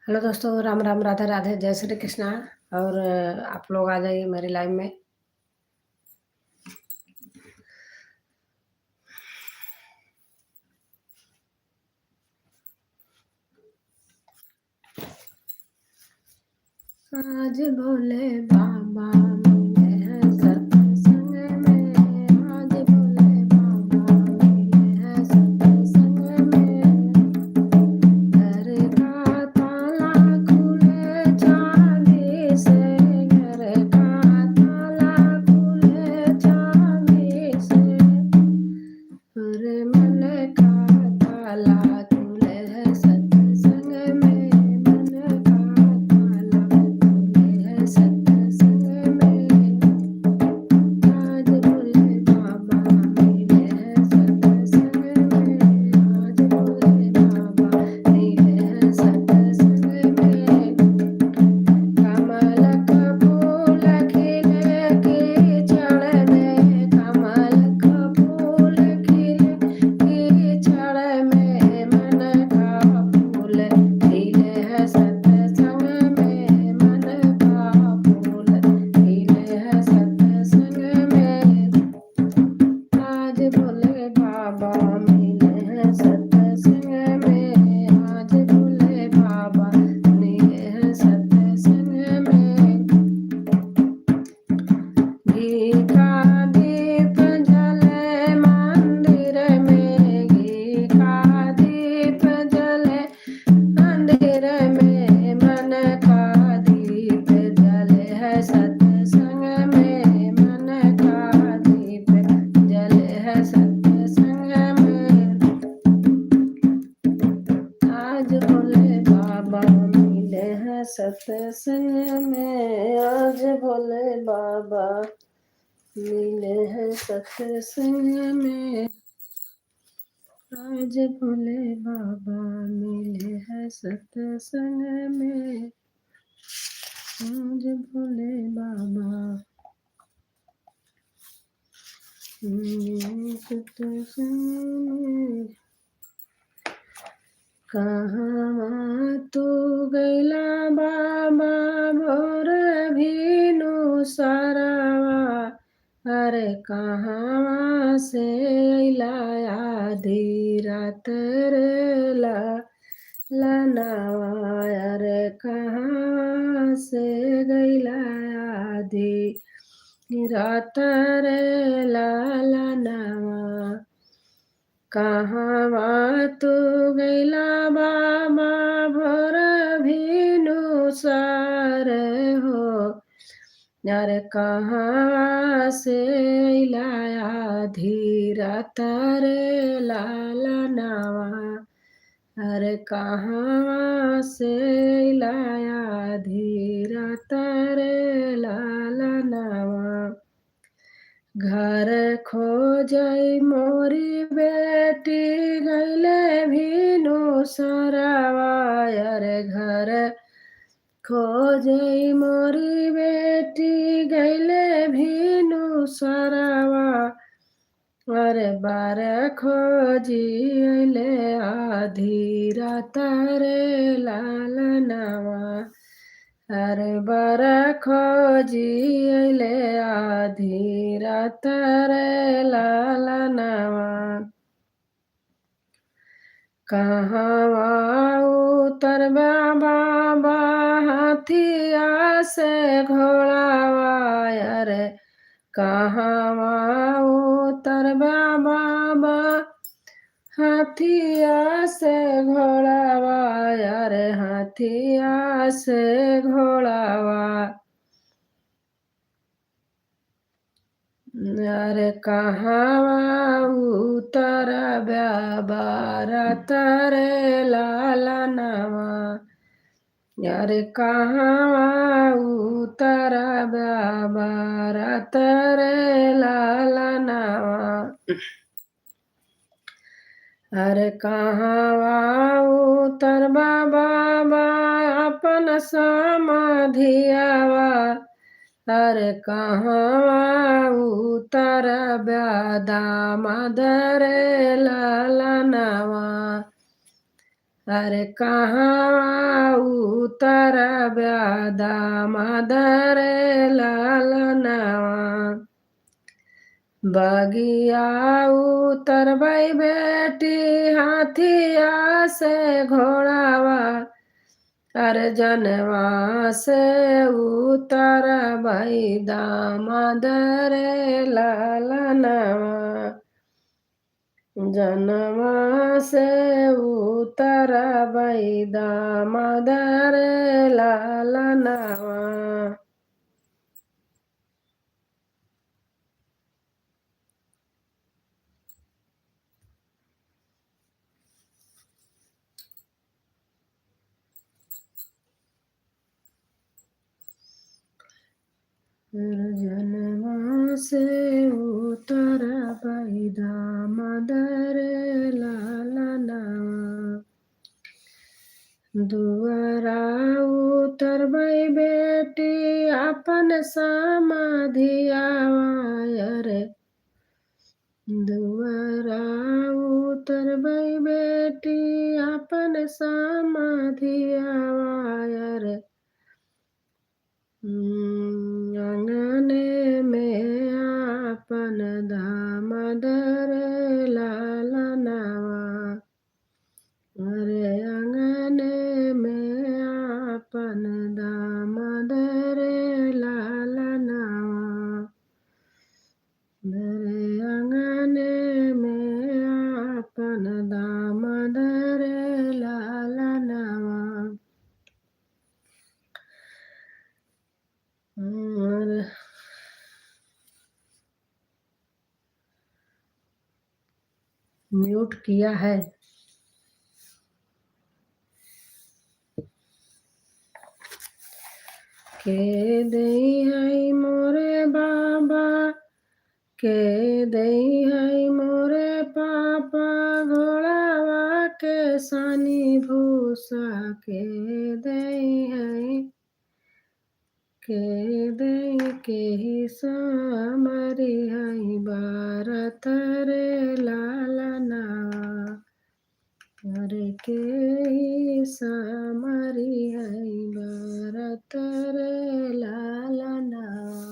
Hello दोस्तों, राम राम, राधे राधे, जय श्री कृष्णा। और आप लोग आ जाइए मेरी लाइव में। आज भोले बाबा मिले हैं सत्संग में। आज भोले बाबा मिले हैं सत्संग में। घर का ताला खुले चाबी से, घर का ताला खुले चाबी से। और मन का ताला खुले है सत्संग में। मन का ताला खुले है सत्संग में। आज भोले बाबा मिले हैं सत्संग में। आज भोले बाबा मिले हैं सत्संग में। कमल का फूल खिले कीचड़ में। कमल का फूल खिले कीचड़ में। मन का फूल खिले है सत्संग में। मन का फूल खिले है सत्संग में। आज भोले बाबा मिले हैं सत्संग में। आज भोले बाबा मिले हैं सत्संग में। घी का दीप जले मंदिर में। घी का दीप जले मंदिर में। मन का दीप जले है सत्संग में। मन का दीप जले है सत्संग में। आज भोले बाबा मिले हैं सत्संग में। आज भोले बाबा मिले हैं सत्संग में। आज भोले बाबा मिले हैं सत्संग में। आज भोले बाबा मिले हैं सत्संग में। कहाँ तू गैला बाबा भोर भीनु सरवा। अरे कहाँ से अइला आधी रात रे लनवा। अरे कहाँ से गैला आधी रात रे लनवा। कहवा तू गैला बाबा भोर भीनु सार हो। यार कहाँ से अइला आधी रात रे लनवा। अरे कहाँ से अइला आधी रात रे लनवा। घर खोजई मोरी बेटी गैले भीनु सरवा। अरे घर खोजई मोरी बेटी गैले भीनु सरवा। अरे बार खोजी अइले आधी रात रे लनवा। अरे बार खोजी अइले आधी रात रे लनवा। कहवा उतरबा बाबा हाथिया से घोड़ावा। अरे कहवा उतरबा बाबा हाथिया से घोड़ावा। अरे हाथिया से घोड़ावा। अरे कहवा उतरबा बारात रे लनवा। अरे कहवा उतरबा बारात रे लनवा। अरे कहवा उतरबा बाबा अपन समाधियावा। अरे कहवा उतरबा दामाद रे लनवा। अरे कहाँ उतरब्या दामद रे ललनवा बगिया उतरबै बेटी हाथिया से घोड़ावा अर्जनवा से उतरबै दामद रे ललनवा जनवा से उतरबै दामद रे ललनवा जनवा से उतरबै दामद रे ललनवा दुअरा उतरबै बेटी अपन समाधियावा रे दुअरा उतरबै बेटी अपन समाधियावा रे आंगने में आपन दामद रे ललनवा अरे आंगने में आपन दामद रे ललनवा मेरे आंगने में आपन दामद रे ललनवा और म्यूट किया है के दई है मोरे बाबा के दई है मोरे पापा घोड़ावा के सानी भूसा के दई है के दई के ही समरी है भारत रे ललनवा अरे के ही समरी है भारत रे ललनवा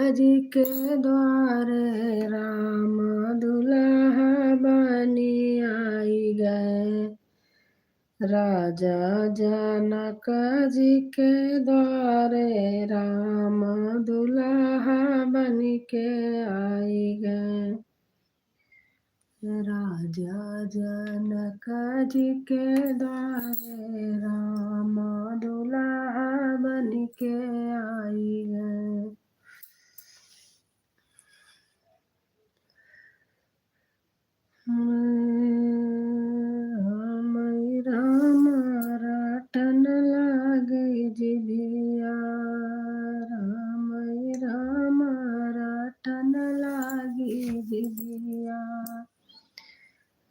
जी के द्वारे राम दुल्हा बनी आई गए राजा जनक जी के द्वारे राम दुल्हा बन के आई गए राजा जनक जी के द्वारे राम दुल्हा बन के आई गए राम रटन लागे जिभिया राम रटन लागे जिभिया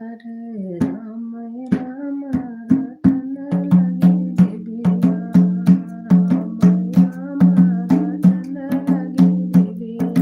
अरे राम रटन लागे जिभिया राम रटन लागे जिभिया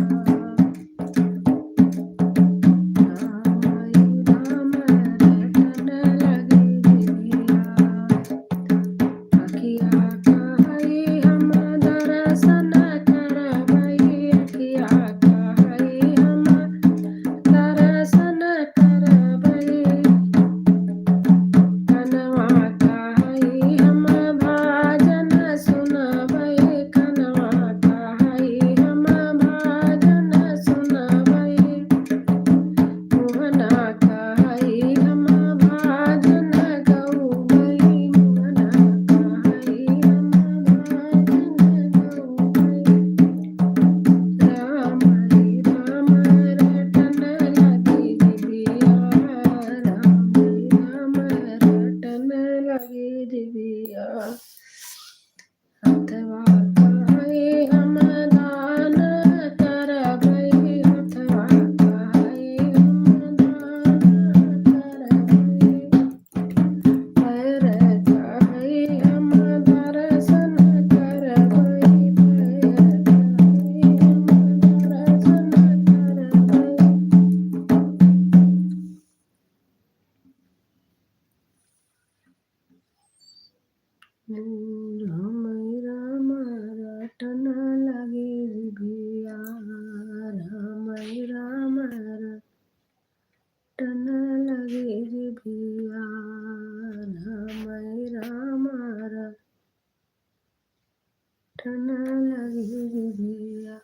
हुँ।